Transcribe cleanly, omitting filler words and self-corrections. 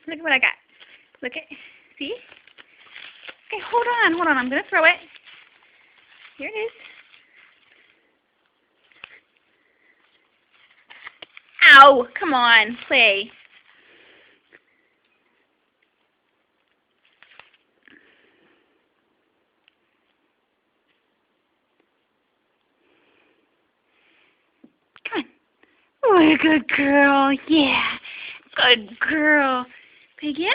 Look at what I got. Look at, see? Okay, hold on. I'm going to throw it. Here it is. Ow! Come on, play. Come on. Oh, good girl. Yeah. Good girl. Play again?